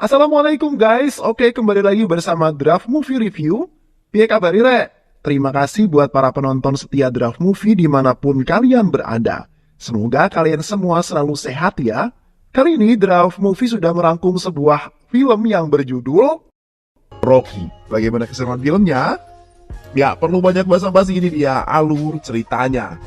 Assalamualaikum guys, oke kembali lagi bersama Draft Movie Review. Piye kabar Rek? Terima kasih buat para penonton setia Draft Movie dimanapun kalian berada. Semoga kalian semua selalu sehat ya. Kali ini Draft Movie sudah merangkum sebuah film yang berjudul Rocky. Bagaimana keseruan filmnya? Ya, perlu banyak basa-basi, ini dia alur ceritanya.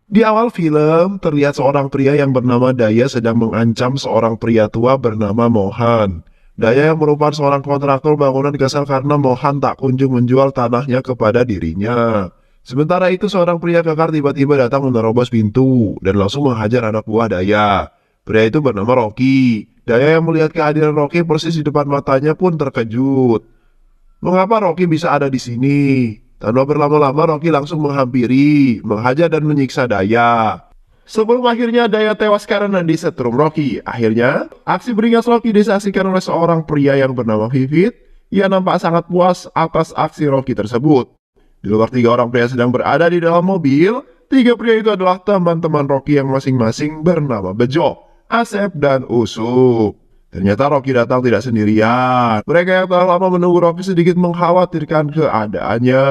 Di awal film, terlihat seorang pria yang bernama Daya sedang mengancam seorang pria tua bernama Mohan. Daya yang merupakan seorang kontraktor bangunan kesal karena Mohan tak kunjung menjual tanahnya kepada dirinya. Sementara itu seorang pria kekar tiba-tiba datang menerobos pintu dan langsung menghajar anak buah Daya. Pria itu bernama Rocky. Daya yang melihat kehadiran Rocky persis di depan matanya pun terkejut. Mengapa Rocky bisa ada di sini? Tanpa berlama-lama Rocky langsung menghampiri, menghajar dan menyiksa Daya. Sebelum akhirnya Daya tewas karena disetrum Rocky. Akhirnya, aksi beringas Rocky disaksikan oleh seorang pria yang bernama Vivit. Ia nampak sangat puas atas aksi Rocky tersebut. Di luar tiga orang pria sedang berada di dalam mobil, tiga pria itu adalah teman-teman Rocky yang masing-masing bernama Bejo, Asep, dan Usup. Ternyata Rocky datang tidak sendirian. Mereka yang telah lama menunggu Rocky sedikit mengkhawatirkan keadaannya.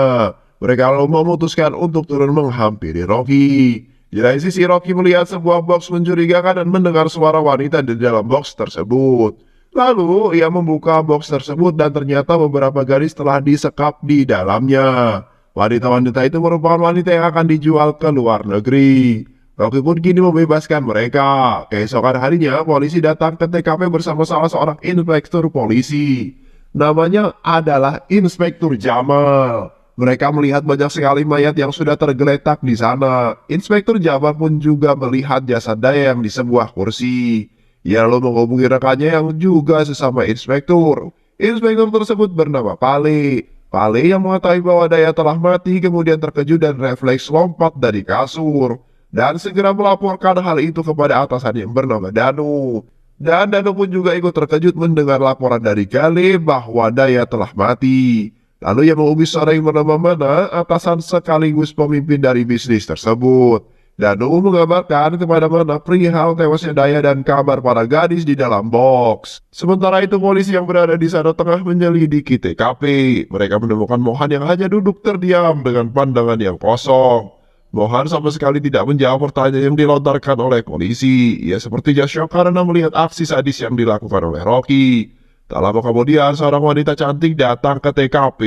Mereka lalu memutuskan untuk turun menghampiri Rocky. Di lain sisi Rocky melihat sebuah box mencurigakan dan mendengar suara wanita di dalam box tersebut. Lalu ia membuka box tersebut dan ternyata beberapa gadis telah disekap di dalamnya. Wanita-wanita itu merupakan wanita yang akan dijual ke luar negeri. Rocky pun kini membebaskan mereka. Keesokan harinya, polisi datang ke TKP bersama salah seorang inspektur polisi. Namanya adalah Inspektur Jamal. Mereka melihat banyak sekali mayat yang sudah tergeletak di sana. Inspektur Jamal pun juga melihat jasad Daya yang di sebuah kursi. Ia lalu menghubungi rekannya yang juga sesama inspektur. Inspektur tersebut bernama Pale. Pale yang mengetahui bahwa Daya telah mati kemudian terkejut dan refleks lompat dari kasur. Dan segera melaporkan hal itu kepada atasan yang bernama Danu. Dan Danu pun juga ikut terkejut mendengar laporan dari Gale bahwa Daya telah mati. Lalu ia menghubungi seorang yang bernama Mana, atasan sekaligus pemimpin dari bisnis tersebut. Danu mengabarkan kepada Mana perihal tewasnya Daya dan kabar para gadis di dalam box. Sementara itu polisi yang berada di sana tengah menyelidiki TKP. Mereka menemukan Mohan yang hanya duduk terdiam dengan pandangan yang kosong. Mohan sama sekali tidak menjawab pertanyaan yang dilontarkan oleh polisi. Ia sepertinya syok karena melihat aksi sadis yang dilakukan oleh Rocky. Tak lama kemudian, seorang wanita cantik datang ke TKP.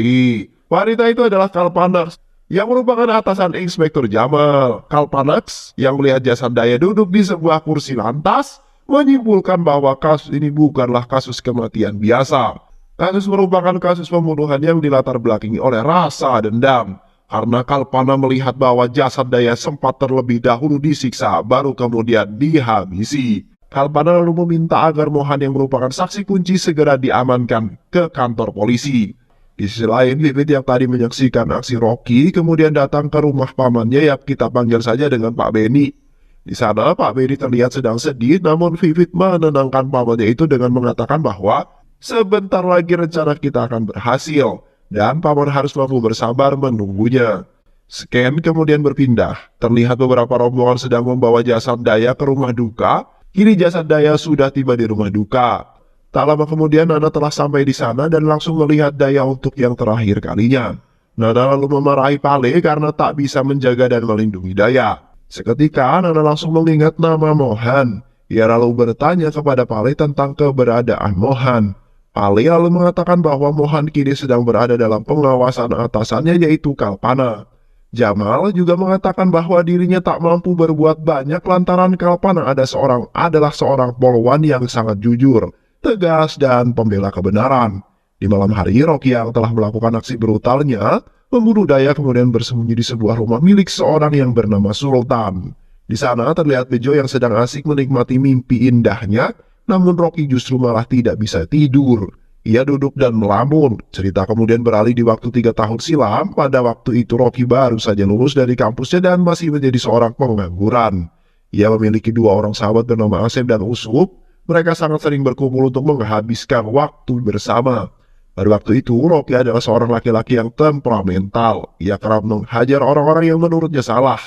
Wanita itu adalah Kalpanax, yang merupakan atasan Inspektur Jamal. Kalpanax, yang melihat jasad Daya duduk di sebuah kursi lantas, menyimpulkan bahwa kasus ini bukanlah kasus kematian biasa. Kasus merupakan kasus pembunuhan yang dilatar belakangi oleh rasa dendam. Karena Kalpana melihat bahwa jasad Daya sempat terlebih dahulu disiksa, baru kemudian dihabisi. Kalpana lalu meminta agar Mohan yang merupakan saksi kunci segera diamankan ke kantor polisi. Di sisi lain, Vivit yang tadi menyaksikan aksi Rocky kemudian datang ke rumah pamannya yang kita panggil saja dengan Pak Benny. Di sana, Pak Benny terlihat sedang sedih, namun Vivit menenangkan pamannya itu dengan mengatakan bahwa sebentar lagi rencana kita akan berhasil. Dan paman harus mampu bersabar menunggunya. Scan kemudian berpindah. Terlihat beberapa rombongan sedang membawa jasad Daya ke rumah duka. Kini jasad Daya sudah tiba di rumah duka. Tak lama kemudian Nana telah sampai di sana dan langsung melihat Daya untuk yang terakhir kalinya. Nana lalu memarahi Pale karena tak bisa menjaga dan melindungi Daya. Seketika Nana langsung mengingat nama Mohan. Ia lalu bertanya kepada Pale tentang keberadaan Mohan. Pale lalu mengatakan bahwa Mohan kini sedang berada dalam pengawasan atasannya yaitu Kalpana. Jamal juga mengatakan bahwa dirinya tak mampu berbuat banyak lantaran Kalpana adalah seorang polwan yang sangat jujur, tegas, dan pembela kebenaran. Di malam hari, Rocky yang telah melakukan aksi brutalnya membunuh Daya kemudian bersembunyi di sebuah rumah milik seorang yang bernama Sultan. Di sana terlihat Bejo yang sedang asik menikmati mimpi indahnya. Namun Rocky justru malah tidak bisa tidur. Ia duduk dan melamun. Cerita kemudian beralih di waktu 3 tahun silam. Pada waktu itu Rocky baru saja lulus dari kampusnya dan masih menjadi seorang pengangguran. Ia memiliki 2 orang sahabat bernama Asep dan Usup. Mereka sangat sering berkumpul untuk menghabiskan waktu bersama. Pada waktu itu Rocky adalah seorang laki-laki yang temperamental. Ia kerap menghajar orang-orang yang menurutnya salah.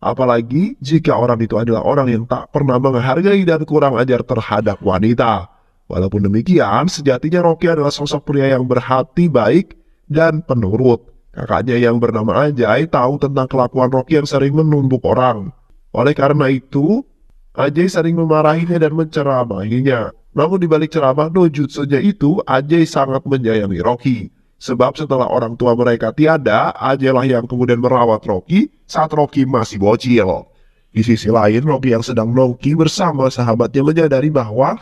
Apalagi jika orang itu adalah orang yang tak pernah menghargai dan kurang ajar terhadap wanita. Walaupun demikian, sejatinya Rocky adalah sosok pria yang berhati baik dan penurut. Kakaknya yang bernama Ajay tahu tentang kelakuan Rocky yang sering menumbuk orang. Oleh karena itu, Ajay sering memarahinya dan menceramahinya. Namun di balik ceramah no jutsunya itu, Ajay sangat menyayangi Rocky. Sebab setelah orang tua mereka tiada, Ajay lah yang kemudian merawat Rocky saat Rocky masih bocil. Di sisi lain, Rocky yang sedang nongki bersama sahabatnya menyadari bahwa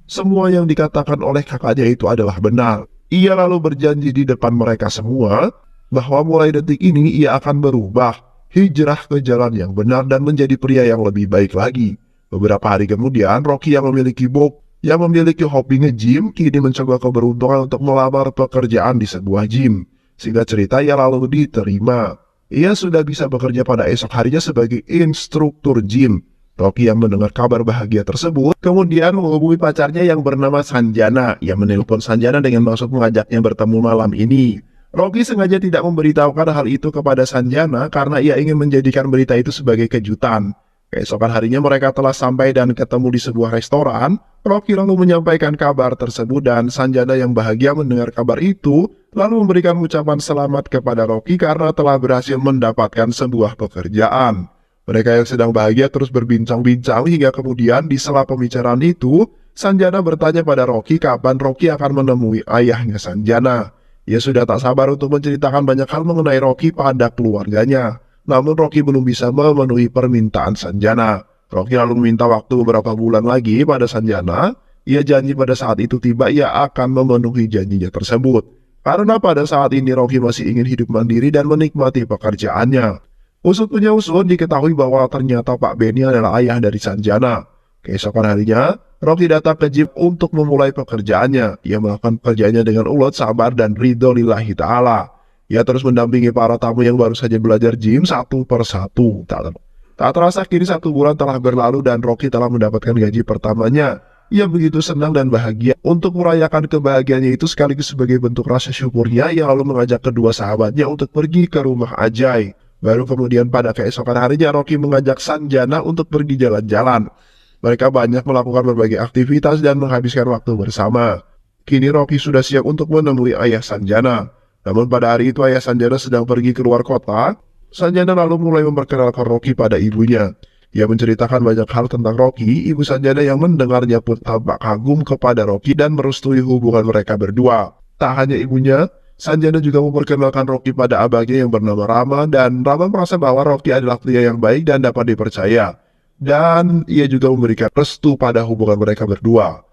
semua yang dikatakan oleh kakaknya itu adalah benar. Ia lalu berjanji di depan mereka semua bahwa mulai detik ini ia akan berubah, hijrah ke jalan yang benar dan menjadi pria yang lebih baik lagi. Beberapa hari kemudian, Rocky yang memiliki hobi nge-gym kini mencoba keberuntungan untuk melamar pekerjaan di sebuah gym. Singkat cerita, ia lalu diterima. Ia sudah bisa bekerja pada esok harinya sebagai instruktur gym. Rocky yang mendengar kabar bahagia tersebut, kemudian menghubungi pacarnya yang bernama Sanjana. Ia menelpon Sanjana dengan maksud mengajaknya bertemu malam ini. Rocky sengaja tidak memberitahukan hal itu kepada Sanjana karena ia ingin menjadikan berita itu sebagai kejutan. Keesokan harinya mereka telah sampai dan ketemu di sebuah restoran. Rocky lalu menyampaikan kabar tersebut dan Sanjana yang bahagia mendengar kabar itu lalu memberikan ucapan selamat kepada Rocky karena telah berhasil mendapatkan sebuah pekerjaan. Mereka yang sedang bahagia terus berbincang-bincang hingga kemudian di sela pembicaraan itu, Sanjana bertanya pada Rocky kapan Rocky akan menemui ayahnya Sanjana. Ia sudah tak sabar untuk menceritakan banyak hal mengenai Rocky pada keluarganya. Namun Rocky belum bisa memenuhi permintaan Sanjana. Rocky lalu meminta waktu beberapa bulan lagi pada Sanjana. Ia janji pada saat itu tiba ia akan memenuhi janjinya tersebut. Karena pada saat ini Rocky masih ingin hidup mandiri dan menikmati pekerjaannya. Usut punya usut diketahui bahwa ternyata Pak Benny adalah ayah dari Sanjana. Keesokan harinya, Rocky datang ke gym untuk memulai pekerjaannya. Ia melakukan pekerjaannya dengan ulet, sabar, dan ridho lillahi ta'ala. Ia terus mendampingi para tamu yang baru saja belajar gym satu persatu. Tak terasa kini 1 bulan telah berlalu dan Rocky telah mendapatkan gaji pertamanya. Ia begitu senang dan bahagia. Untuk merayakan kebahagiaannya itu sekaligus sebagai bentuk rasa syukurnya, ia lalu mengajak kedua sahabatnya untuk pergi ke rumah Ajay. Baru kemudian pada keesokan harinya Rocky mengajak Sanjana untuk pergi jalan-jalan. Mereka banyak melakukan berbagai aktivitas dan menghabiskan waktu bersama. Kini Rocky sudah siap untuk menemui ayah Sanjana. Namun pada hari itu ayah Sanjana sedang pergi keluar kota. Sanjana lalu mulai memperkenalkan Rocky pada ibunya. Ia menceritakan banyak hal tentang Rocky. Ibu Sanjana yang mendengarnya pun tampak kagum kepada Rocky dan merestui hubungan mereka berdua. Tak hanya ibunya, Sanjana juga memperkenalkan Rocky pada abangnya yang bernama Rama dan Rama merasa bahwa Rocky adalah pria yang baik dan dapat dipercaya. Dan ia juga memberikan restu pada hubungan mereka berdua.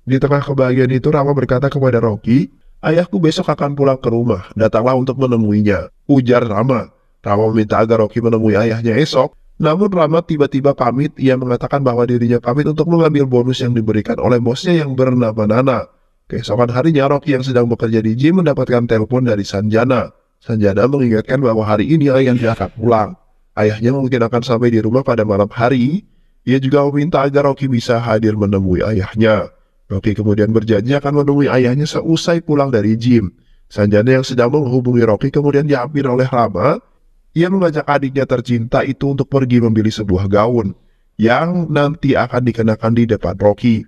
Di tengah kebahagiaan itu Rama berkata kepada Rocky, "Ayahku besok akan pulang ke rumah, datanglah untuk menemuinya," ujar Rama. Rama meminta agar Rocky menemui ayahnya esok, namun Rama tiba-tiba pamit. Ia mengatakan bahwa dirinya pamit untuk mengambil bonus yang diberikan oleh bosnya yang bernama Nana. Keesokan harinya Rocky yang sedang bekerja di gym mendapatkan telepon dari Sanjana. Sanjana mengingatkan bahwa hari ini ayahnya akan pulang. Ayahnya mungkin akan sampai di rumah pada malam hari. Ia juga meminta agar Rocky bisa hadir menemui ayahnya. Rocky kemudian berjanji akan menemui ayahnya seusai pulang dari gym. Sanjana yang sedang menghubungi Rocky kemudian diambil oleh Rama. Ia mengajak adiknya tercinta itu untuk pergi membeli sebuah gaun yang nanti akan dikenakan di depan Rocky.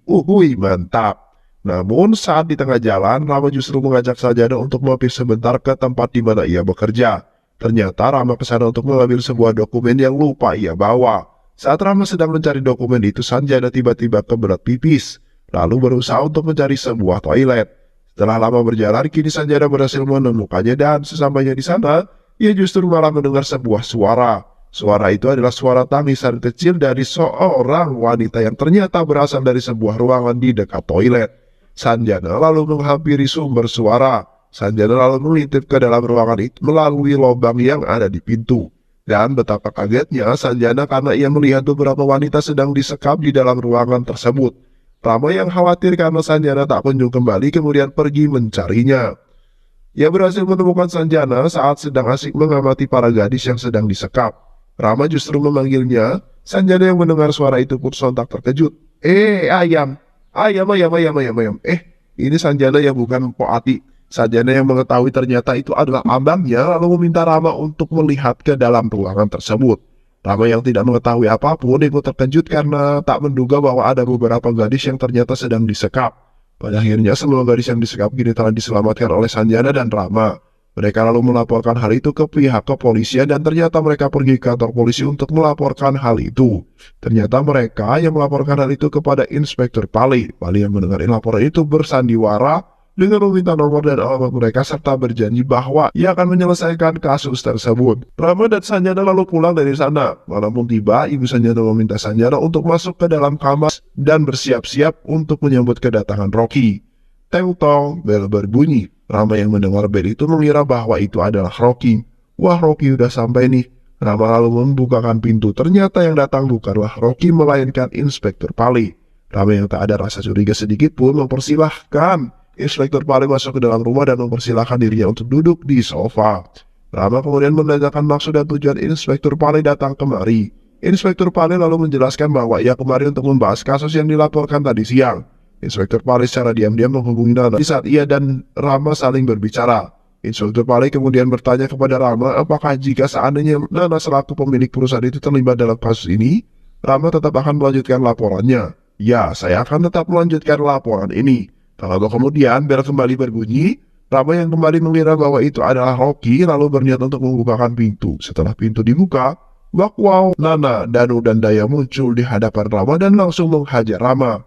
Mantap. Namun saat di tengah jalan, Rama justru mengajak Sanjana untuk mampir sebentar ke tempat di mana ia bekerja. Ternyata Rama ke sana untuk mengambil sebuah dokumen yang lupa ia bawa. Saat Rama sedang mencari dokumen itu, Sanjana tiba-tiba kebelet pipis, lalu berusaha untuk mencari sebuah toilet. Setelah lama berjalan, kini Sanjana berhasil menemukannya dan sesampainya di sana, ia justru malah mendengar sebuah suara. Suara itu adalah suara tangisan kecil dari seorang wanita yang ternyata berasal dari sebuah ruangan di dekat toilet. Sanjana lalu menghampiri sumber suara. Sanjana lalu mengintip ke dalam ruangan itu melalui lubang yang ada di pintu. Dan betapa kagetnya Sanjana karena ia melihat beberapa wanita sedang disekap di dalam ruangan tersebut. Rama yang khawatir karena Sanjana tak kunjung kembali kemudian pergi mencarinya. Ia berhasil menemukan Sanjana saat sedang asik mengamati para gadis yang sedang disekap. Rama justru memanggilnya. Sanjana yang mendengar suara itu pun sontak terkejut. Ayam. Ayam. Ini Sanjana yang bukan Mpok Ati. Sanjana yang mengetahui ternyata itu adalah abangnya lalu meminta Rama untuk melihat ke dalam ruangan tersebut. Rama yang tidak mengetahui apapun ikut terkejut karena tak menduga bahwa ada beberapa gadis yang ternyata sedang disekap. Pada akhirnya semua gadis yang disekap kini telah diselamatkan oleh Sanjana dan Rama. Mereka lalu melaporkan hal itu ke pihak kepolisian dan ternyata mereka pergi ke kantor polisi untuk melaporkan hal itu. Ternyata mereka yang melaporkan hal itu kepada Inspektur Pali. Pali yang mendengar laporan itu bersandiwara dengan meminta nomor dan alamat mereka serta berjanji bahwa ia akan menyelesaikan kasus tersebut. Rama dan Sanjana lalu pulang dari sana. Malam pun tiba, ibu Sanjana meminta Sanjana untuk masuk ke dalam kamar dan bersiap-siap untuk menyambut kedatangan Rocky. Teng-tong, bel berbunyi. Rama yang mendengar bel itu mengira bahwa itu adalah Rocky. Wah, Rocky udah sampai nih. Rama lalu membukakan pintu. Ternyata yang datang bukanlah Rocky melainkan Inspektur Pali. Rama yang tak ada rasa curiga sedikit pun mempersilahkan Inspektur Pali masuk ke dalam rumah dan mempersilahkan dirinya untuk duduk di sofa. Rama kemudian menanyakan maksud dan tujuan Inspektur Pali datang kemari. Inspektur Pali lalu menjelaskan bahwa ia kemari untuk membahas kasus yang dilaporkan tadi siang. Inspektur Pali secara diam-diam menghubungi Nana di saat ia dan Rama saling berbicara. Inspektur Pali kemudian bertanya kepada Rama apakah jika seandainya Nana selaku pemilik perusahaan itu terlibat dalam kasus ini, Rama tetap akan melanjutkan laporannya. Ya, saya akan tetap melanjutkan laporan ini. Tak lama kemudian, bel kembali berbunyi. Rama yang kembali mengira bahwa itu adalah Rocky lalu berniat untuk membukakan pintu. Setelah pintu dibuka, wow, Nana, Danu, dan Daya muncul di hadapan Rama dan langsung menghajar Rama.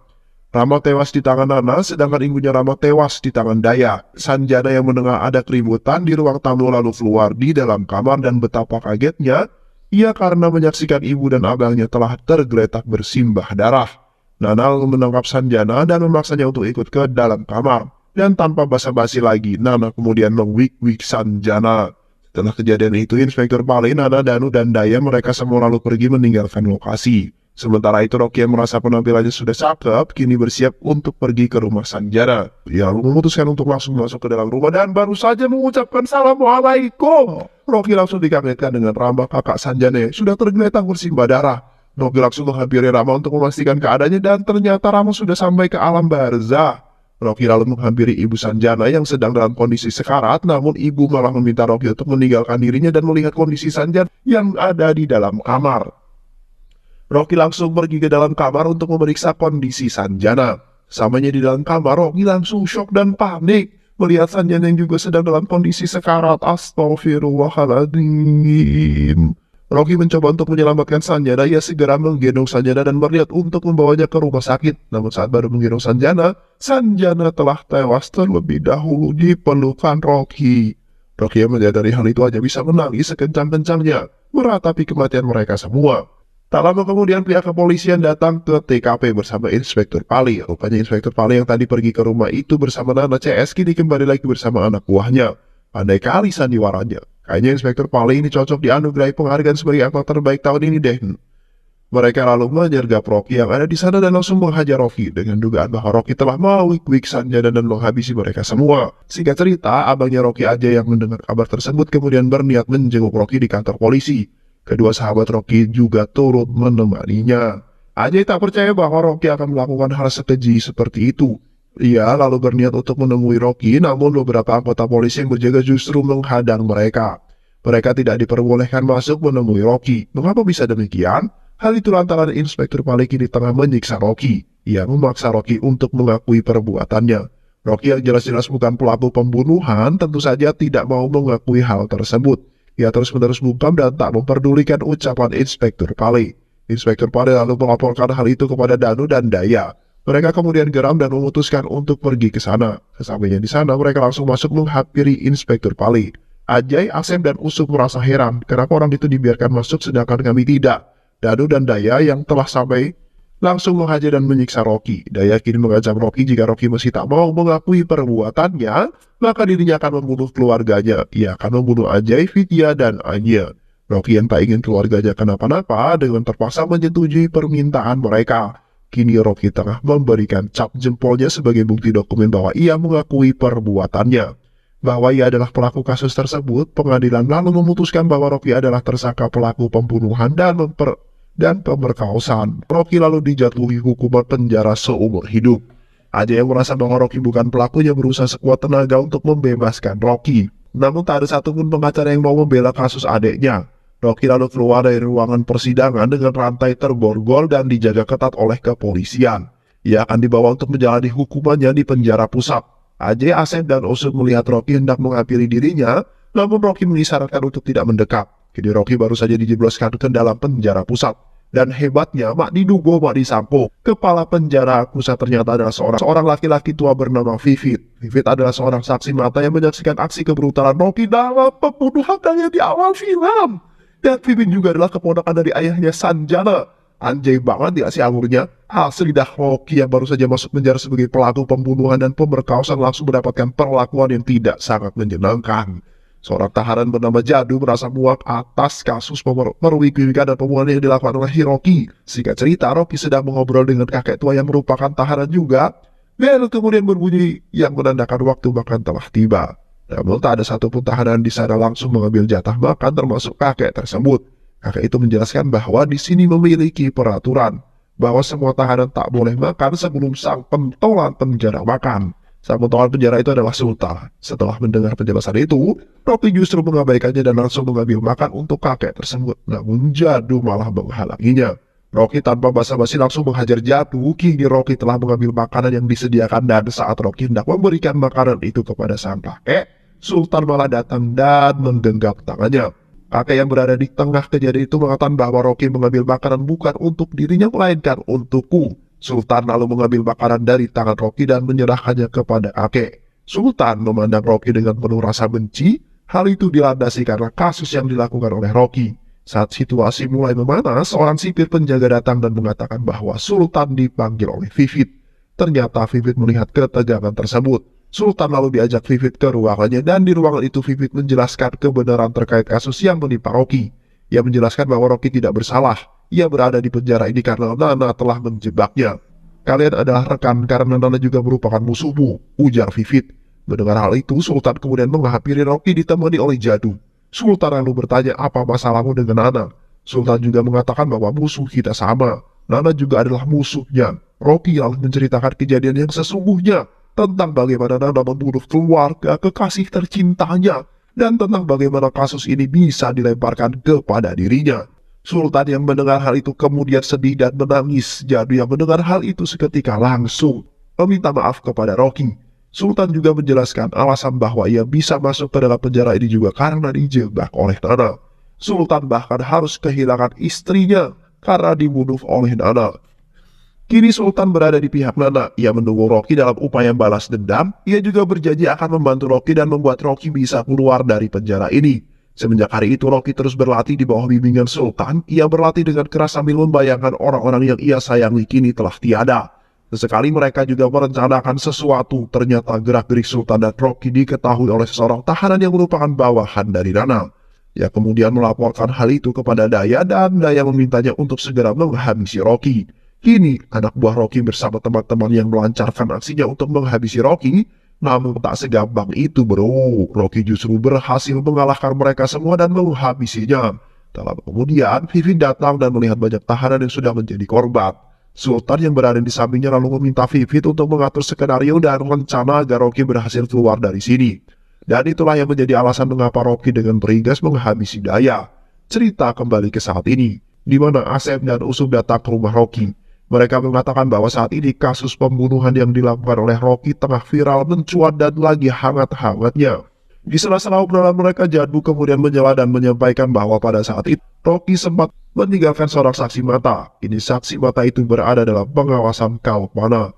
Rama tewas di tangan Nana, sedangkan ibunya Rama tewas di tangan Daya. Sanjana yang mendengar ada keributan di ruang tamu lalu keluar di dalam kamar dan betapa kagetnya ia karena menyaksikan ibu dan abangnya telah tergeletak bersimbah darah. Nana lalu menangkap Sanjana dan memaksanya untuk ikut ke dalam kamar. Dan tanpa basa-basi lagi, Nana kemudian mewik-wik Sanjana. Setelah kejadian itu, Inspektur Pali, Nana, Danu, dan Daya mereka semua lalu pergi meninggalkan lokasi. Sementara itu, Rocky yang merasa penampilannya sudah cakep, kini bersiap untuk pergi ke rumah Sanjana. Ia lalu memutuskan untuk langsung masuk ke dalam rumah dan baru saja mengucapkan Assalamualaikum. Rocky langsung dikagetkan dengan Rama kakak Sanjana yang sudah tergeletak bersimbah darah. Rocky langsung menghampiri Rama untuk memastikan keadaannya dan ternyata Rama sudah sampai ke alam barzah. Rocky lalu menghampiri ibu Sanjana yang sedang dalam kondisi sekarat, namun ibu malah meminta Rocky untuk meninggalkan dirinya dan melihat kondisi Sanjana yang ada di dalam kamar. Rocky langsung pergi ke dalam kamar untuk memeriksa kondisi Sanjana. Samanya di dalam kamar, Rocky langsung shock dan panik melihat Sanjana yang juga sedang dalam kondisi sekarat. Astagfirullahaladzim. Rocky mencoba untuk menyelamatkan Sanjana. Ia segera menggendong Sanjana dan berniat untuk membawanya ke rumah sakit. Namun saat baru menggendong Sanjana, Sanjana telah tewas terlebih dahulu di pelukan Rocky. Rocky yang menyadari hal itu hanya bisa menangis sekencang-kencangnya, meratapi kematian mereka semua. Tak lama kemudian pihak kepolisian datang ke TKP bersama Inspektur Pali. Rupanya Inspektur Pali yang tadi pergi ke rumah itu bersama Nana CS kini kembali lagi bersama anak buahnya. Pandai kali sandiwaranya. Kayaknya Inspektur Pali ini cocok dianugerahi penghargaan sebagai aktor terbaik tahun ini deh. Mereka lalu menyergap Rocky yang ada di sana dan langsung menghajar Rocky dengan dugaan bahwa Rocky telah mewik-wik Sanjana dan menghabisi mereka semua. Singkat cerita, abangnya Rocky aja yang mendengar kabar tersebut kemudian berniat menjenguk Rocky di kantor polisi. Kedua sahabat Rocky juga turut menemaninya. Ajay tak percaya bahwa Rocky akan melakukan hal sekeji seperti itu. Ia lalu berniat untuk menemui Rocky, namun beberapa anggota polisi yang berjaga justru menghadang mereka. Mereka tidak diperbolehkan masuk menemui Rocky. Mengapa bisa demikian? Hal itu lantaran Inspektur Pali kini tengah menyiksa Rocky. Ia memaksa Rocky untuk mengakui perbuatannya. Rocky yang jelas-jelas bukan pelaku pembunuhan tentu saja tidak mau mengakui hal tersebut. Ia terus-menerus bungkam dan tak memperdulikan ucapan Inspektur Pali. Inspektur Pali lalu melaporkan hal itu kepada Danu dan Daya. Mereka kemudian geram dan memutuskan untuk pergi ke sana. Sesampainya di sana, mereka langsung masuk menghampiri Inspektur Pali. Ajay, Asem, dan Usuk merasa heran kenapa orang itu dibiarkan masuk sedangkan kami tidak. Danu dan Daya yang telah sampai langsung menghajar dan menyiksa Rocky. Daya kini mengancam Rocky jika Rocky masih tak mau mengakui perbuatannya, maka dirinya akan membunuh keluarganya. Ia akan membunuh Ajay, Vidya, dan Anya. Rocky yang tak ingin keluarganya kenapa-napa dengan terpaksa menyetujui permintaan mereka. Kini Rocky tengah memberikan cap jempolnya sebagai bukti dokumen bahwa ia mengakui perbuatannya. Bahwa ia adalah pelaku kasus tersebut, pengadilan lalu memutuskan bahwa Rocky adalah tersangka pelaku pembunuhan dan pemerkosaan. Rocky lalu dijatuhi hukuman penjara seumur hidup. Ajay yang merasa bahwa Rocky bukan pelakunya berusaha sekuat tenaga untuk membebaskan Rocky. Namun tak ada satupun pengacara yang mau membela kasus adiknya. Rocky lalu keluar dari ruangan persidangan dengan rantai terborgol dan dijaga ketat oleh kepolisian. Ia akan dibawa untuk menjalani hukumannya di penjara pusat. Ajay, Asep, dan Usut melihat Rocky hendak menghampiri dirinya, namun Rocky mengisyaratkan untuk tidak mendekat. Kini Rocky baru saja dijebloskan ke dalam penjara pusat. Dan hebatnya, Mak Didugo, Mak Disampo, kepala penjara pusat ternyata adalah seorang laki-laki tua bernama Vivit. Vivit adalah seorang saksi mata yang menyaksikan aksi kebrutalan Rocky dalam pembunuhan Daya di awal film. Dan Vivit juga adalah keponakan dari ayahnya Sanjana. Anjay banget ya si angurnya. Asli dah, Rocky yang baru saja masuk penjara sebagai pelaku pembunuhan dan pemerkosaan langsung mendapatkan perlakuan yang tidak sangat menyenangkan. Seorang tahanan bernama Jadu merasa muak atas kasus perwikiwikan dan pembunuhan yang dilakukan oleh Hiroki. Singkat cerita, Rocky sedang mengobrol dengan kakek tua yang merupakan tahanan juga. Bel kemudian berbunyi yang menandakan waktu makan telah tiba. Namun tak ada satupun tahanan di sana langsung mengambil jatah makan termasuk kakek tersebut. Kakek itu menjelaskan bahwa di sini memiliki peraturan bahwa semua tahanan tak boleh makan sebelum sang pentolan penjara makan. Sang pentolan penjara itu adalah Sultan. Setelah mendengar penjelasan itu, Rocky justru mengabaikannya dan langsung mengambil makan untuk kakek tersebut. Namun Jadu malah menghalanginya. Rocky tanpa basa-basi langsung menghajar Jadu. Kini Rocky telah mengambil makanan yang disediakan dan saat Rocky hendak memberikan makanan itu kepada sang kakek, Sultan malah datang dan menggenggam tangannya. Kakek yang berada di tengah kejadian itu mengatakan bahwa Rocky mengambil makanan bukan untuk dirinya melainkan untukku. Sultan lalu mengambil makanan dari tangan Rocky dan menyerahkannya kepada kakek. Sultan memandang Rocky dengan penuh rasa benci. Hal itu dilandasi karena kasus yang dilakukan oleh Rocky. Saat situasi mulai memanas, seorang sipir penjaga datang dan mengatakan bahwa Sultan dipanggil oleh Vivit. Ternyata Vivit melihat ketegangan tersebut. Sultan lalu diajak Vivit ke ruangannya dan di ruangan itu Vivit menjelaskan kebenaran terkait kasus yang menimpa Rocky. Ia menjelaskan bahwa Rocky tidak bersalah. Ia berada di penjara ini karena Nana telah menjebaknya. Kalian adalah rekan karena Nana juga merupakan musuhmu, ujar Vivit. Mendengar hal itu, Sultan kemudian menghampiri Rocky ditemani oleh Jadu. Sultan lalu bertanya apa masalahmu dengan Nana. Sultan juga mengatakan bahwa musuh kita sama. Nana juga adalah musuhnya. Rocky lalu menceritakan kejadian yang sesungguhnya tentang bagaimana Nana membunuh keluarga kekasih tercintanya dan tentang bagaimana kasus ini bisa dilemparkan kepada dirinya. Sultan yang mendengar hal itu kemudian sedih dan menangis. Jadu yang mendengar hal itu seketika langsung meminta maaf kepada Rocky. Sultan juga menjelaskan alasan bahwa ia bisa masuk ke dalam penjara ini juga karena dijebak oleh Nana. Sultan bahkan harus kehilangan istrinya karena dibunuh oleh Nana. Kini Sultan berada di pihak Nana. Ia mendukung Rocky dalam upaya balas dendam. Ia juga berjanji akan membantu Rocky dan membuat Rocky bisa keluar dari penjara ini. Semenjak hari itu Rocky terus berlatih di bawah bimbingan Sultan. Ia berlatih dengan keras sambil membayangkan orang-orang yang ia sayangi kini telah tiada. Sesekali mereka juga merencanakan sesuatu. Ternyata gerak-gerik Sultan dan Rocky diketahui oleh seorang tahanan yang merupakan bawahan dari Nana. Ia kemudian melaporkan hal itu kepada Daya dan Daya memintanya untuk segera menghabisi Rocky. Kini, anak buah Rocky bersama teman-teman yang melancarkan aksinya untuk menghabisi Rocky, namun tak segampang itu bro. Rocky justru berhasil mengalahkan mereka semua dan menghabisinya. Tak lama kemudian, Vivit datang dan melihat banyak tahanan yang sudah menjadi korban. Sultan yang berada di sampingnya lalu meminta Vivit untuk mengatur skenario dan rencana agar Rocky berhasil keluar dari sini. Dan itulah yang menjadi alasan mengapa Rocky dengan beringas menghabisi Daya. Cerita kembali ke saat ini, di mana Asep dan Usum datang ke rumah Rocky. Mereka mengatakan bahwa saat ini kasus pembunuhan yang dilakukan oleh Rocky tengah viral mencuat dan lagi hangat-hangatnya. Di sela-sela obrolan mereka, Jadu kemudian menyela dan menyampaikan bahwa pada saat itu Rocky sempat meninggalkan seorang saksi mata. Kini saksi mata itu berada dalam pengawasan Kalpana.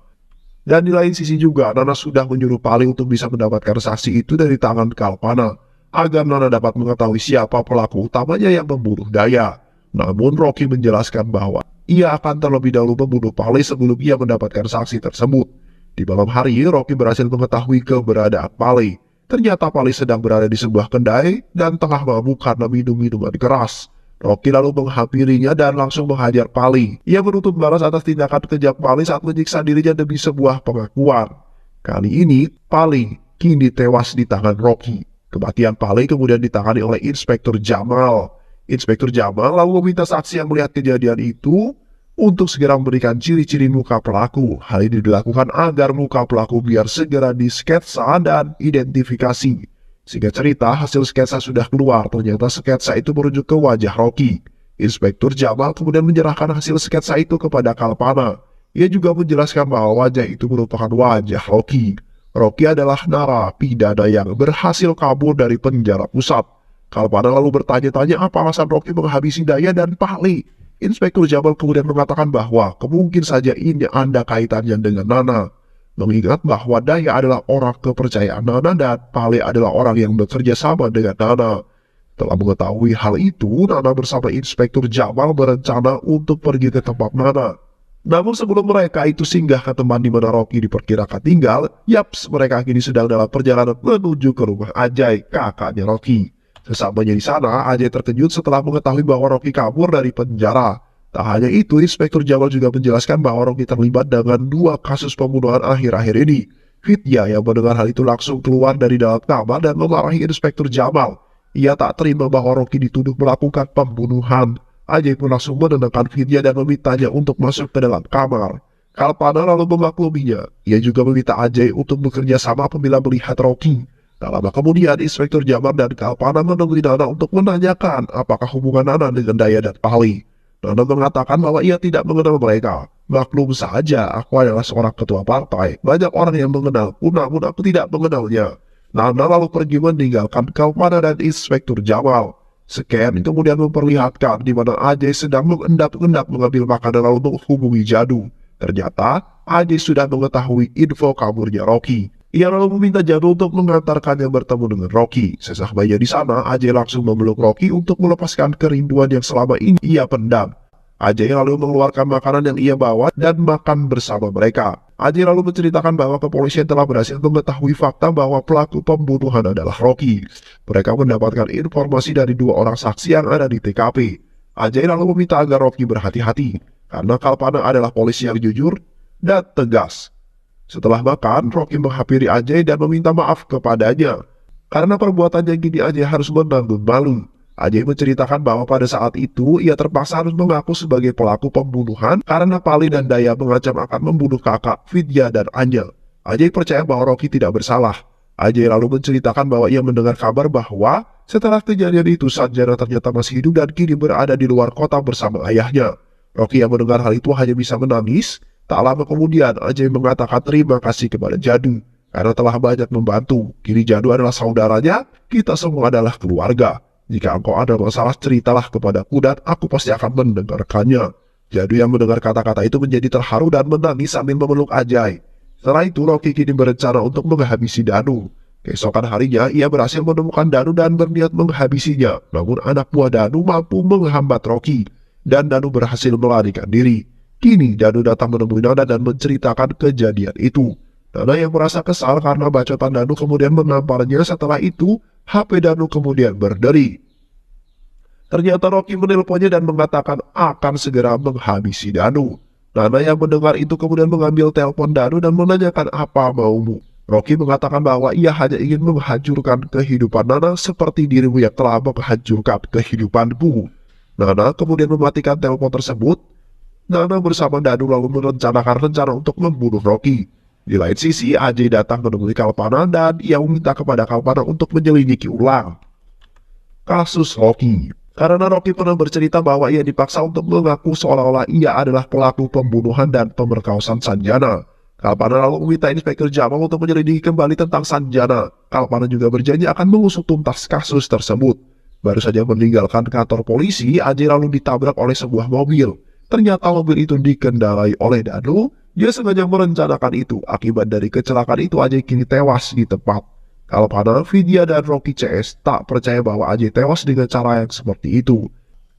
Dan di lain sisi juga, Nana sudah menyuruh Pali untuk bisa mendapatkan saksi itu dari tangan Kalpana, agar Nana dapat mengetahui siapa pelaku utamanya yang membunuh Daya. Namun Rocky menjelaskan bahwa ia akan terlebih dahulu membunuh Pali sebelum ia mendapatkan saksi tersebut. Di malam hari, Rocky berhasil mengetahui keberadaan Pali. Ternyata Pali sedang berada di sebuah kedai dan tengah mabuk karena minum minuman keras. Rocky lalu menghampirinya dan langsung menghajar Pali. Ia menuntut balas atas tindakan kejam Pali saat menyiksa dirinya demi sebuah pengakuan. Kali ini, Pali kini tewas di tangan Rocky. Kematian Pali kemudian ditangani oleh Inspektur Jamal. Inspektur Jamal lalu meminta saksi yang melihat kejadian itu untuk segera memberikan ciri-ciri muka pelaku. Hal ini dilakukan agar muka pelaku biar segera disketsa dan identifikasi. Singkat cerita, hasil sketsa sudah keluar. Ternyata sketsa itu merujuk ke wajah Rocky. Inspektur Jamal kemudian menyerahkan hasil sketsa itu kepada Kalpana. Ia juga menjelaskan bahwa wajah itu merupakan wajah Rocky. Rocky adalah narapidana yang berhasil kabur dari penjara pusat. Kalpana lalu bertanya-tanya apa alasan Rocky menghabisi Daya dan Pali. Inspektur Jamal kemudian mengatakan bahwa kemungkinan saja ini ada kaitannya dengan Nana. Mengingat bahwa Daya adalah orang kepercayaan Nana dan Pali adalah orang yang bekerja sama dengan Nana. Setelah mengetahui hal itu, Nana bersama Inspektur Jamal berencana untuk pergi ke tempat Nana. Namun sebelum mereka itu singgah ke tempat di mana Rocky diperkirakan tinggal, yaps, mereka kini sedang dalam perjalanan menuju ke rumah Ajay, kakaknya Rocky. Sesampainya di sana, Ajay terkejut setelah mengetahui bahwa Rocky kabur dari penjara. Tak hanya itu, Inspektur Jamal juga menjelaskan bahwa Rocky terlibat dengan 2 kasus pembunuhan akhir-akhir ini. Vidya yang mendengar hal itu langsung keluar dari dalam kamar dan memarahi Inspektur Jamal. Ia tak terima bahwa Rocky dituduh melakukan pembunuhan. Ajay pun langsung menenangkan Vidya dan memintanya untuk masuk ke dalam kamar. Kalpana lalu memakluminya. Ia juga meminta Ajay untuk bekerja sama apabila melihat Rocky. Tak lama kemudian, Inspektur Jamal dan Kalpana menemui Nana untuk menanyakan apakah hubungan Nana dengan Daya dan Pali. Nana mengatakan bahwa ia tidak mengenal mereka. Maklum saja, aku adalah seorang ketua partai. Banyak orang yang mengenalku, namun aku tidak mengenalnya. Nana lalu pergi meninggalkan Kalpana dan Inspektur Jamal. Scan kemudian memperlihatkan di mana Ajay sedang mengendap-endap mengambil makanan lalu menghubungi Jadu. Ternyata Ajay sudah mengetahui info kaburnya Rocky. Ia lalu meminta Jadu untuk mengantarkannya bertemu dengan Rocky. Sesampainya di sana, Ajay langsung memeluk Rocky untuk melepaskan kerinduan yang selama ini ia pendam. Ajay lalu mengeluarkan makanan yang ia bawa dan makan bersama mereka. Ajay lalu menceritakan bahwa kepolisian telah berhasil mengetahui fakta bahwa pelaku pembunuhan adalah Rocky. Mereka mendapatkan informasi dari 2 orang saksi yang ada di TKP. Ajay lalu meminta agar Rocky berhati-hati, karena Kalpana adalah polisi yang jujur dan tegas. Setelah makan, Rocky menghampiri Ajay dan meminta maaf kepadanya. Karena perbuatannya gini, Ajay harus menanggung malu. Ajay menceritakan bahwa pada saat itu ia terpaksa harus mengaku sebagai pelaku pembunuhan karena Pali dan Daya mengancam akan membunuh kakak, Vidya dan Angel. Ajay percaya bahwa Rocky tidak bersalah. Ajay lalu menceritakan bahwa ia mendengar kabar bahwa setelah kejadian itu Sanjana ternyata masih hidup dan kini berada di luar kota bersama ayahnya. Rocky yang mendengar hal itu hanya bisa menangis. Tak lama kemudian Ajay mengatakan terima kasih kepada Jadu karena telah banyak membantu. Kini Jadu adalah saudaranya, kita semua adalah keluarga. Jika engkau ada masalah, ceritalah kepadaku dan aku pasti akan mendengarkannya. Jadu yang mendengar kata-kata itu menjadi terharu dan menangis sambil memeluk Ajay. Setelah itu, Rocky kini berencana untuk menghabisi Danu. Keesokan harinya, ia berhasil menemukan Danu dan berniat menghabisinya. Namun anak buah Danu mampu menghambat Rocky, dan Danu berhasil melarikan diri. Kini, Danu datang menemui Nana dan menceritakan kejadian itu. Nana yang merasa kesal karena bacotan Danu kemudian menamparnya. Setelah itu, HP Danu kemudian berderi. Ternyata Rocky menelponnya dan mengatakan akan segera menghabisi Danu. Nana yang mendengar itu kemudian mengambil telepon Danu dan menanyakan apa maumu. Rocky mengatakan bahwa ia hanya ingin menghancurkan kehidupan Nana seperti dirimu yang telah menghancurkan kehidupanku. Nana kemudian mematikan telepon tersebut. Nana bersama Danu lalu merencanakan rencana untuk membunuh Rocky. Di lain sisi, Ajay datang menemui Kalpana dan ia meminta kepada Kalpana untuk menyelidiki ulang kasus Rocky. Karena Rocky pernah bercerita bahwa ia dipaksa untuk mengaku seolah-olah ia adalah pelaku pembunuhan dan pemerkosaan Sanjana. Kalpana lalu meminta Inspektur Jamal untuk menyelidiki kembali tentang Sanjana. Kalpana juga berjanji akan mengusut tuntas kasus tersebut. Baru saja meninggalkan kantor polisi, Ajay lalu ditabrak oleh sebuah mobil. Ternyata mobil itu dikendarai oleh Danu. Dia sengaja merencanakan itu. Akibat dari kecelakaan itu, Ajay kini tewas di tempat. Kalpana, Vidya, dan Rocky CS tak percaya bahwa Ajay tewas dengan cara yang seperti itu.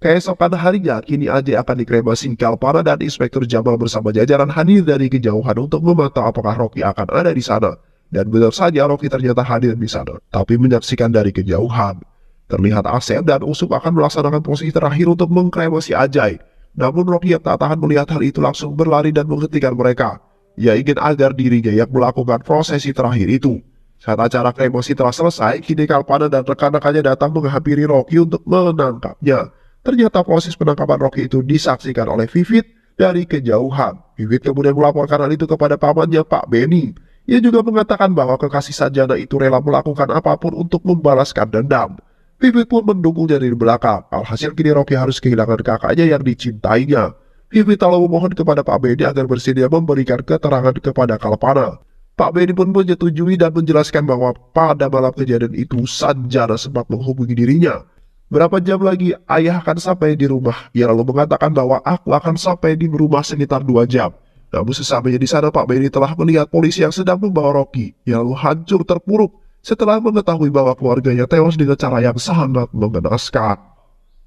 Keesokan harinya, kini Ajay akan dikremasi. Kalpana dan Inspektur Jamal bersama jajaran hadir dari kejauhan untuk memantau apakah Rocky akan ada di sana. Dan benar saja Rocky ternyata hadir di sana, tapi menyaksikan dari kejauhan. Terlihat Asep dan Usup akan melaksanakan posisi terakhir untuk mengkremasi Ajay. Namun Rocky yang tak tahan melihat hal itu langsung berlari dan menghentikan mereka. Ia ingin agar dirinya yang melakukan prosesi terakhir itu. Saat acara kremasi telah selesai, kini Kalpana dan rekan-rekannya datang menghampiri Rocky untuk menangkapnya. Ternyata proses penangkapan Rocky itu disaksikan oleh Vivit dari kejauhan. Vivit kemudian melaporkan hal itu kepada pamannya Pak Benny. Ia juga mengatakan bahwa kekasih Sanjana itu rela melakukan apapun untuk membalaskan dendam. Vivit pun mendukungnya dari belakang. Alhasil kini Rocky harus kehilangan kakaknya yang dicintainya. Vivit lalu memohon kepada Pak Benny agar bersedia memberikan keterangan kepada Kalpana. Pak Benny pun menyetujui dan menjelaskan bahwa pada malam kejadian itu Sanjana sempat menghubungi dirinya. Berapa jam lagi ayah akan sampai di rumah? Ia lalu mengatakan bahwa aku akan sampai di rumah sekitar 2 jam. Namun sesampainya di sana Pak Benny telah melihat polisi yang sedang membawa Rocky. Ia lalu hancur terpuruk setelah mengetahui bahwa keluarganya tewas dengan cara yang sangat mengenaskan.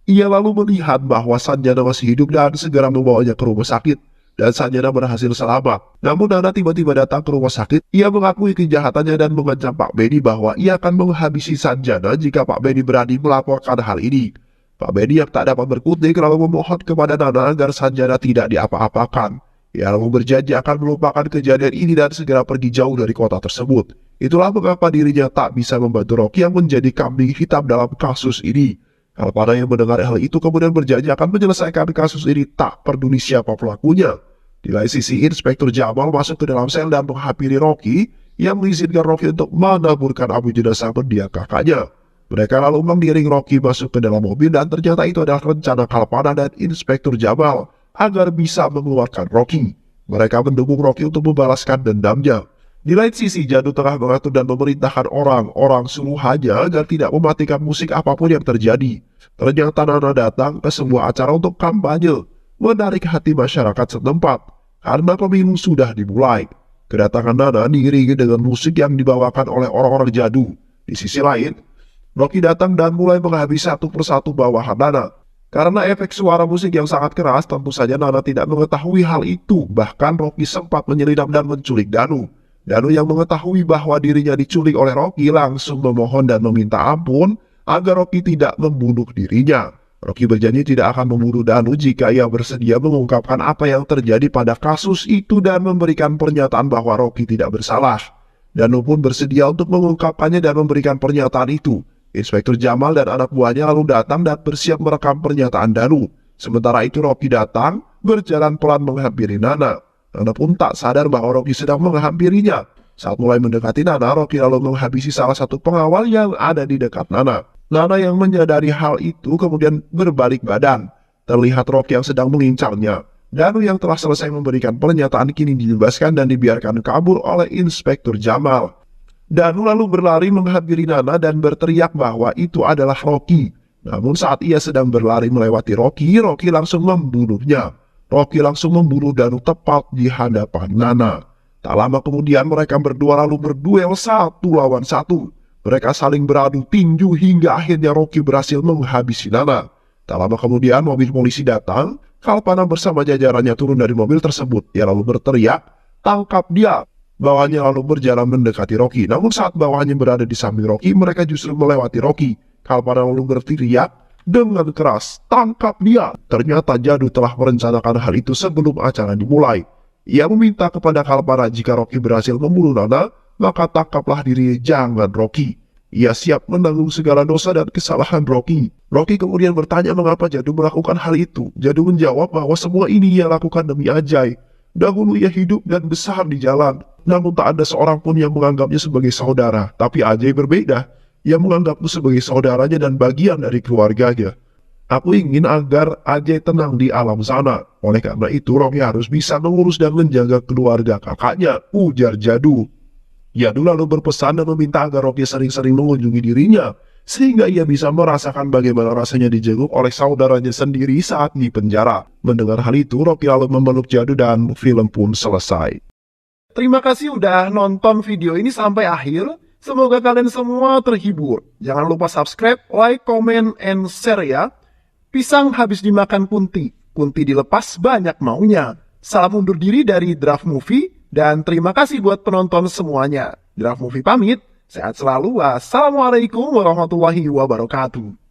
Ia lalu melihat bahwa Sanjana masih hidup dan segera membawanya ke rumah sakit. Dan Sanjana berhasil selamat. Namun Nana tiba-tiba datang ke rumah sakit. Ia mengakui kejahatannya dan mengancam Pak Benny bahwa ia akan menghabisi Sanjana jika Pak Benny berani melaporkan hal ini. Pak Benny yang tak dapat berkutik lalu memohon kepada Nana agar Sanjana tidak diapa-apakan. Ia lalu berjanji akan melupakan kejadian ini dan segera pergi jauh dari kota tersebut. Itulah mengapa dirinya tak bisa membantu Rocky yang menjadi kambing hitam dalam kasus ini. Kalpana yang mendengar hal itu kemudian berjanji akan menyelesaikan kasus ini tak peduli siapa pelakunya. Di lain sisi, Inspektur Jamal masuk ke dalam sel dan menghampiri Rocky yang mengizinkan Rocky untuk menaburkan abu jenazah mendiang kakaknya. Mereka lalu mengiring Rocky masuk ke dalam mobil dan ternyata itu adalah rencana Kalpana dan Inspektur Jamal agar bisa mengeluarkan Rocky. Mereka mendukung Rocky untuk membalaskan dendamnya. Di lain sisi, Janu tengah mengatur dan memerintahkan orang-orang suruhannya agar tidak mematikan musik apapun yang terjadi. Ternyata Nana datang ke sebuah acara untuk kampanye, menarik hati masyarakat setempat, karena pemilu sudah dimulai. Kedatangan Nana diiringi dengan musik yang dibawakan oleh orang-orang Jadu. Di sisi lain, Rocky datang dan mulai menghabisi satu persatu bawahan Nana. Karena efek suara musik yang sangat keras, tentu saja Nana tidak mengetahui hal itu. Bahkan Rocky sempat menyelinap dan menculik Danu. Danu yang mengetahui bahwa dirinya diculik oleh Rocky langsung memohon dan meminta ampun agar Rocky tidak membunuh dirinya. Rocky berjanji tidak akan membunuh Danu jika ia bersedia mengungkapkan apa yang terjadi pada kasus itu dan memberikan pernyataan bahwa Rocky tidak bersalah. Danu pun bersedia untuk mengungkapkannya dan memberikan pernyataan itu. Inspektur Jamal dan anak buahnya lalu datang dan bersiap merekam pernyataan Danu. Sementara itu Rocky datang, berjalan pelan menghampiri Nana. Nana pun tak sadar bahwa Rocky sedang menghampirinya. Saat mulai mendekati Nana, Rocky lalu menghabisi salah satu pengawal yang ada di dekat Nana. Nana yang menyadari hal itu kemudian berbalik badan. Terlihat Rocky yang sedang mengincarnya. Danu yang telah selesai memberikan pernyataan kini dibebaskan dan dibiarkan kabur oleh Inspektur Jamal. Danu lalu berlari menghampiri Nana dan berteriak bahwa itu adalah Rocky. Namun saat ia sedang berlari melewati Rocky, Rocky langsung membunuhnya. Rocky langsung membunuh Danu tepat di hadapan Nana. Tak lama kemudian mereka berdua lalu berduel 1 lawan 1. Mereka saling beradu tinju hingga akhirnya Rocky berhasil menghabisi Nana. Tak lama kemudian mobil polisi datang. Kalpana bersama jajarannya turun dari mobil tersebut. Ia lalu berteriak, "Tangkap dia!" Bawahannya lalu berjalan mendekati Rocky. Namun saat bawahannya berada di samping Rocky, mereka justru melewati Rocky. Kalpana lalu berteriak dengan keras, "Tangkap dia!" Ternyata Jadu telah merencanakan hal itu sebelum acara dimulai. Ia meminta kepada Kalpana jika Rocky berhasil membunuh Nana, maka tangkaplah diri, jangan Rocky. Ia siap menanggung segala dosa dan kesalahan Rocky. Rocky kemudian bertanya mengapa Jadu melakukan hal itu. Jadu menjawab bahwa semua ini ia lakukan demi Ajay. Dahulu ia hidup dan besar di jalan, namun tak ada seorang pun yang menganggapnya sebagai saudara. Tapi Ajay berbeda. Ia menganggapku sebagai saudaranya dan bagian dari keluarganya. Aku ingin agar Ajay tenang di alam sana. Oleh karena itu, Rocky harus bisa mengurus dan menjaga keluarga kakaknya, ujar Jadu. Jadu lalu berpesan dan meminta agar Rocky sering-sering mengunjungi dirinya, sehingga ia bisa merasakan bagaimana rasanya dijenguk oleh saudaranya sendiri saat di penjara. Mendengar hal itu, Rocky lalu memeluk Jadu dan film pun selesai. Terima kasih udah nonton video ini sampai akhir. Semoga kalian semua terhibur. Jangan lupa subscribe, like, comment, and share ya. Pisang habis dimakan kunti. Kunti dilepas banyak maunya. Salam undur diri dari Draft Movie. Dan terima kasih buat penonton semuanya. Draft Movie pamit. Sehat selalu. Wassalamualaikum warahmatullahi wabarakatuh.